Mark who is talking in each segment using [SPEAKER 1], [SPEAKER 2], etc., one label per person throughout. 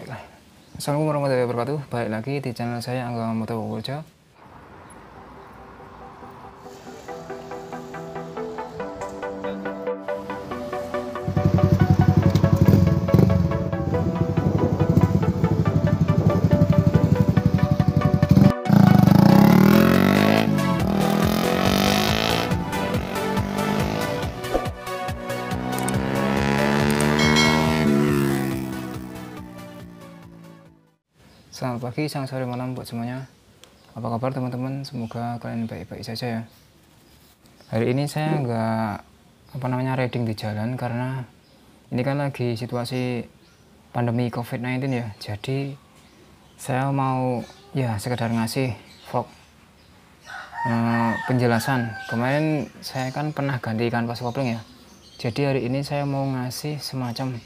[SPEAKER 1] Baiklah. Assalamualaikum warahmatullahi wabarakatuh. Balik lagi di channel saya Angga Moto Wojo. Selamat pagi, siang, sore, malam buat semuanya. Apa kabar teman-teman? Semoga kalian baik-baik saja ya. Hari ini saya nggak riding di jalan karena ini kan lagi situasi pandemi COVID-19 ya. Jadi saya mau ya sekedar ngasih vlog penjelasan. Kemarin saya kan pernah ganti kanvas kopling ya. Jadi hari ini saya mau ngasih semacam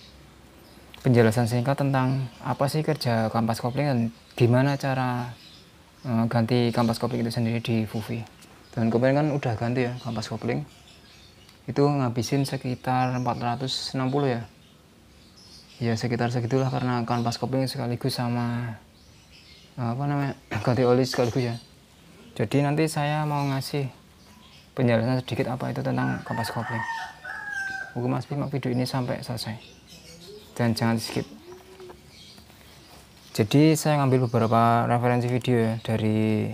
[SPEAKER 1] penjelasan singkat tentang apa sih kerja kampas kopling dan gimana cara ganti kampas kopling itu sendiri di Fufi. Dan kemarin kan udah ganti ya kampas kopling, itu ngabisin sekitar 460 ya. Ya sekitar segitulah karena kampas kopling sekaligus sama ganti oli sekaligus ya. Jadi nanti saya mau ngasih penjelasan sedikit apa itu tentang kampas kopling. Oke mas, simak video ini sampai selesai dan jangan di skip. Jadi saya ngambil beberapa referensi video ya dari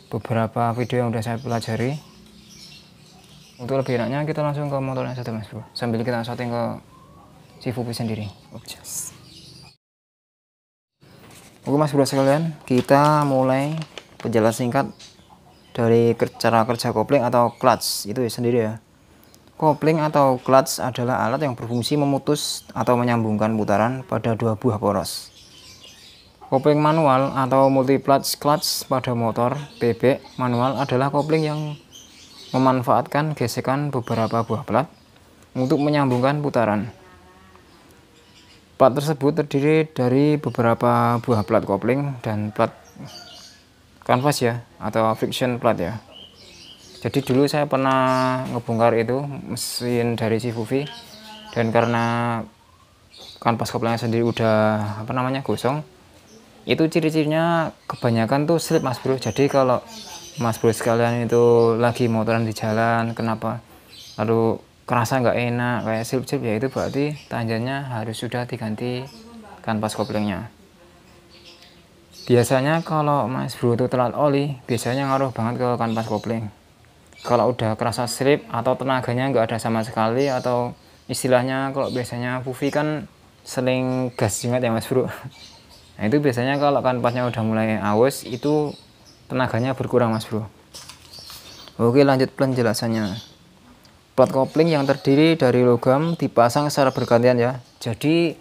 [SPEAKER 1] beberapa video yang udah saya pelajari. Untuk lebih enaknya kita langsung ke motornya saja mas bro, sambil kita setting ke si Fufi sendiri. Oke mas bro sekalian, kita mulai penjelasan singkat dari cara kerja kopling atau clutch itu ya sendiri ya. Kopling atau clutch adalah alat yang berfungsi memutus atau menyambungkan putaran pada dua buah poros. Kopling manual atau multi clutch pada motor bebek manual adalah kopling yang memanfaatkan gesekan beberapa buah plat untuk menyambungkan putaran. Plat tersebut terdiri dari beberapa buah plat kopling dan plat kanvas ya, atau friction plat ya. Jadi dulu saya pernah ngebongkar itu mesin dari si Fufi, dan karena kanvas koplingnya sendiri udah gosong, itu ciri-cirinya kebanyakan tuh slip mas bro. Jadi kalau mas bro sekalian itu lagi motoran di jalan kenapa lalu kerasa nggak enak kayak slip-slip ya, itu berarti tanjannya harus sudah diganti kanvas koplingnya. Biasanya kalau mas bro itu telat oli, biasanya ngaruh banget ke kanvas kopling. Kalau udah kerasa slip atau tenaganya nggak ada sama sekali, atau istilahnya kalau biasanya Fufi kan seling gas banget ya mas bro. Nah itu biasanya kalau kanvasnya udah mulai aus, itu tenaganya berkurang mas bro. Oke lanjut penjelasannya. Plat kopling yang terdiri dari logam dipasang secara bergantian ya. Jadi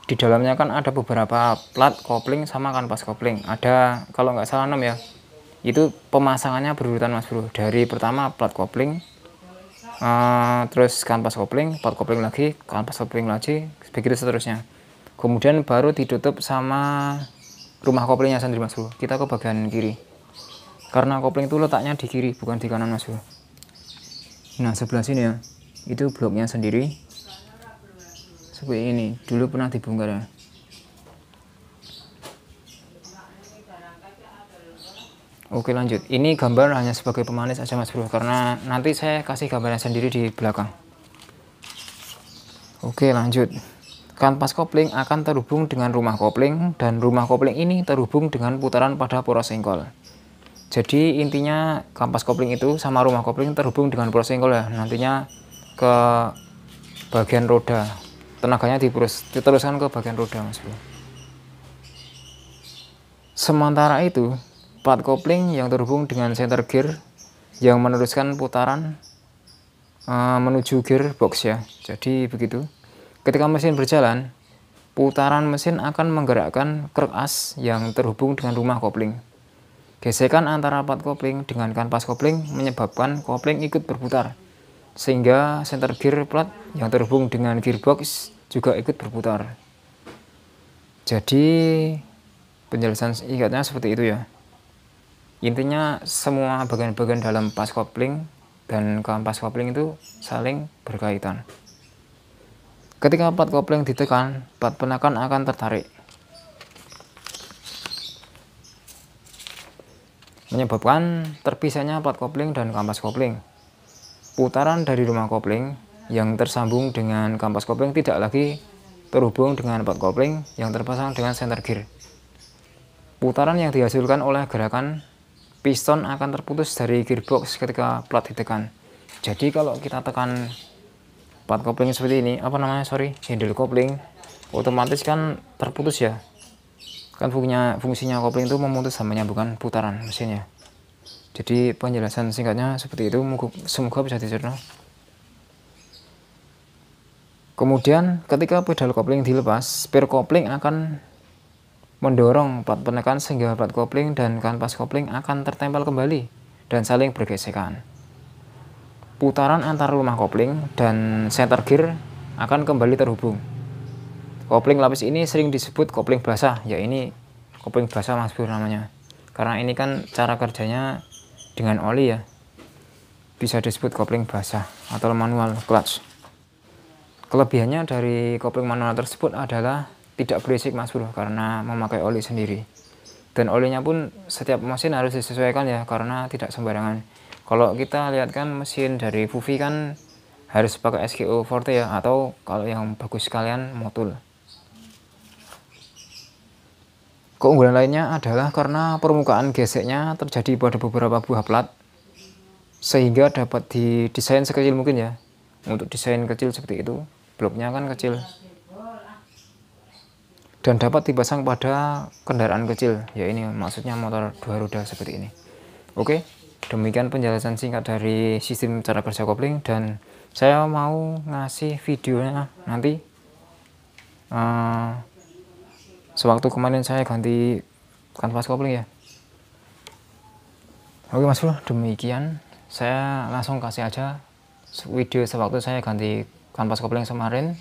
[SPEAKER 1] di dalamnya kan ada beberapa plat kopling sama kanvas kopling. Ada kalau nggak salah 6 ya. Itu pemasangannya berurutan mas bro, dari pertama plat kopling, terus kanvas kopling, plat kopling lagi, kanvas kopling lagi, begitu seterusnya. Kemudian baru ditutup sama rumah koplingnya sendiri mas bro. Kita ke bagian kiri karena kopling itu letaknya di kiri bukan di kanan mas bro. Nah sebelah sini ya, itu bloknya sendiri seperti ini, dulu pernah dibongkar ya. Oke lanjut, ini gambar hanya sebagai pemanis aja mas bro, karena nanti saya kasih gambarnya sendiri di belakang. Oke lanjut, kanvas kopling akan terhubung dengan rumah kopling, dan rumah kopling ini terhubung dengan putaran pada poros sengkol. Jadi intinya kanvas kopling itu sama rumah kopling terhubung dengan poros sengkol ya, nantinya ke bagian roda, tenaganya diteruskan ke bagian roda mas bro. Sementara itu plat kopling yang terhubung dengan center gear yang meneruskan putaran menuju gearbox ya. Jadi begitu. Ketika mesin berjalan, putaran mesin akan menggerakkan krek as yang terhubung dengan rumah kopling. Gesekan antara plat kopling dengan kanvas kopling menyebabkan kopling ikut berputar, sehingga center gear plat yang terhubung dengan gearbox juga ikut berputar. Jadi penjelasan singkatnya seperti itu ya. Intinya semua bagian-bagian dalam pas kopling dan kanvas kopling itu saling berkaitan. Ketika plat kopling ditekan, plat penekan akan tertarik. menyebabkan terpisahnya plat kopling dan kampas kopling. Putaran dari rumah kopling yang tersambung dengan kampas kopling tidak lagi terhubung dengan plat kopling yang terpasang dengan center gear. Putaran yang dihasilkan oleh gerakan piston akan terputus dari gearbox ketika plat ditekan. Jadi kalau kita tekan plat kopling seperti ini, handle kopling, otomatis kan terputus ya. Kan fungsinya kopling itu memutus dan menyambungkan putaran mesinnya. Jadi penjelasan singkatnya seperti itu, semoga bisa dicerna. Kemudian ketika pedal kopling dilepas, spare kopling akan mendorong plat penekan sehingga plat kopling dan kanvas kopling akan tertempel kembali dan saling bergesekan. Putaran antar rumah kopling dan center gear akan kembali terhubung. Kopling lapis ini sering disebut kopling basah, ya ini kopling basah Mas Bro namanya. Karena ini kan cara kerjanya dengan oli ya. Bisa disebut kopling basah atau manual clutch. Kelebihannya dari kopling manual tersebut adalah tidak berisik Mas Bro karena memakai oli sendiri. Dan olinya pun setiap mesin harus disesuaikan ya karena tidak sembarangan. Kalau kita lihat kan mesin dari Fuvi kan harus pakai SKO Forte ya, atau kalau yang bagus sekalian Motul. Keunggulan lainnya adalah karena permukaan geseknya terjadi pada beberapa buah plat sehingga dapat didesain sekecil mungkin ya. Untuk desain kecil seperti itu, bloknya kan kecil. Dan dapat dipasang pada kendaraan kecil, ya ini maksudnya motor 2 roda seperti ini. Oke, demikian penjelasan singkat dari sistem cara kerja kopling, dan saya mau ngasih videonya nanti. Sewaktu kemarin saya ganti kanvas kopling ya. Oke Mas Bro, demikian saya langsung kasih aja video sewaktu saya ganti kanvas kopling kemarin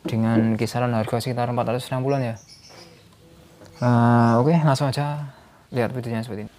[SPEAKER 1] dengan kisaran harga sekitar 460-an ya. Oke, langsung aja lihat videonya seperti ini.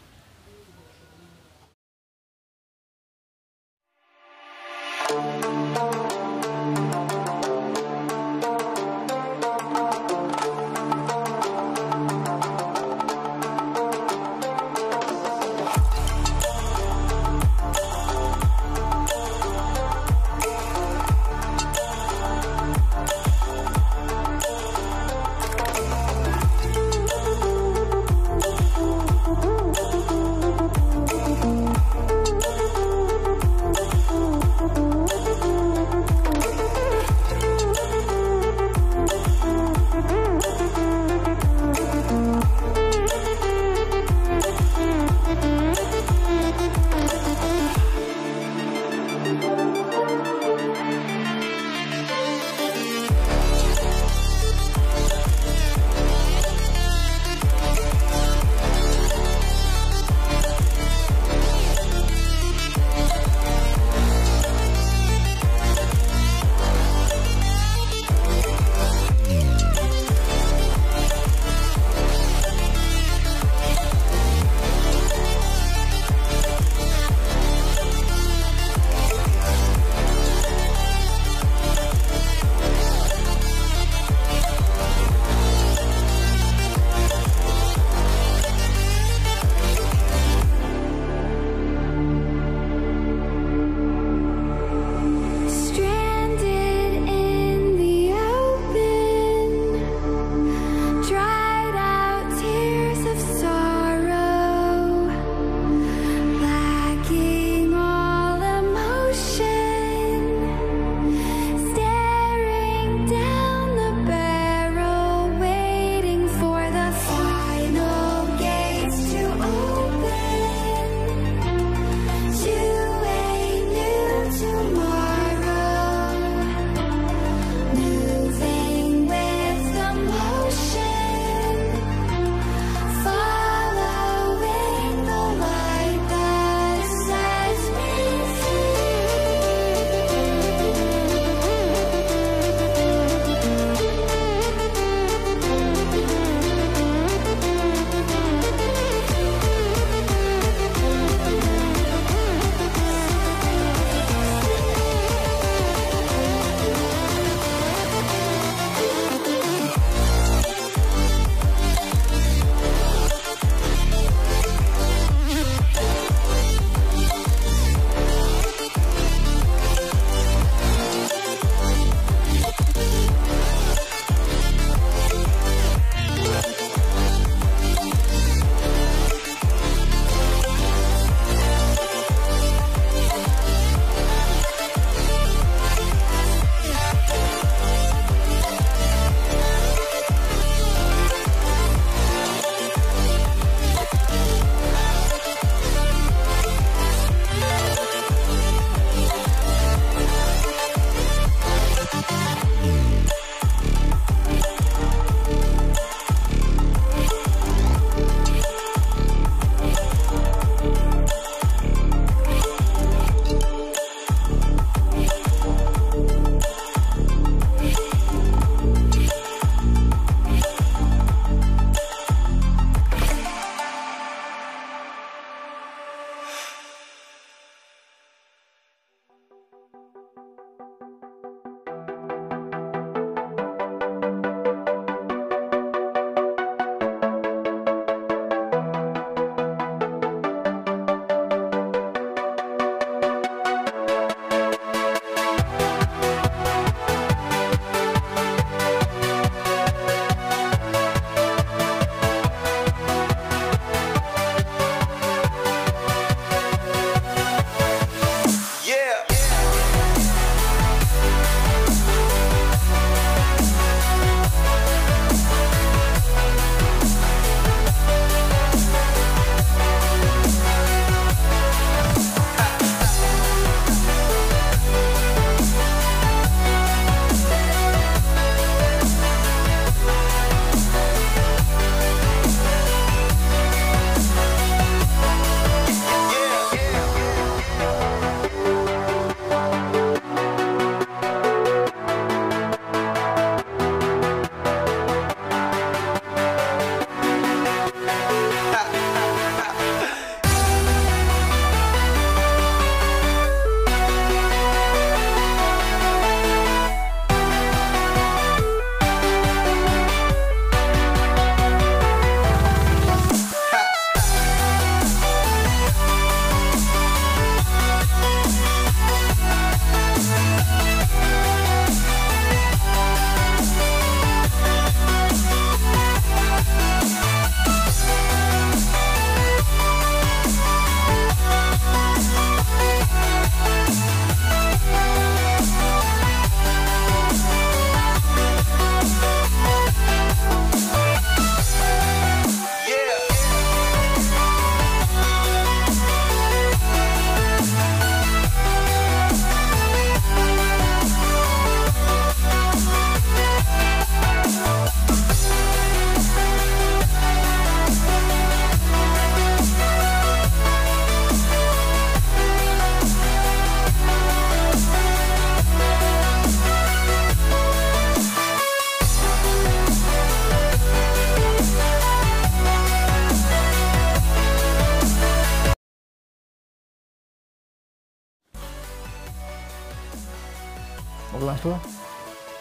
[SPEAKER 1] Oke Mas Bro,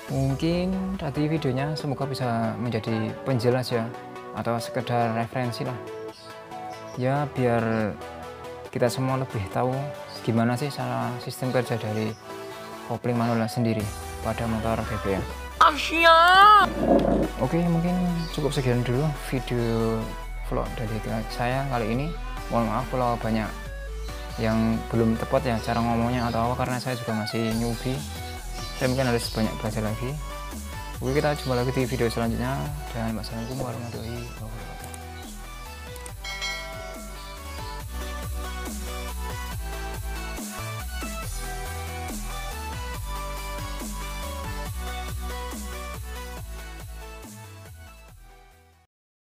[SPEAKER 1] mungkin tadi videonya semoga bisa menjadi penjelas ya, atau sekedar referensi lah ya, biar kita semua lebih tahu gimana sih cara sistem kerja dari kopling manual sendiri pada motor BBM. Oke, mungkin cukup sekian dulu video vlog dari saya kali ini. Mohon maaf kalau banyak yang belum tepat ya cara ngomongnya atau apa, karena saya juga masih newbie. Saya mungkin harus banyak belajar lagi. Oke, kita jumpa lagi di video selanjutnya, dan wassalamualaikum warahmatullahi wabarakatuh.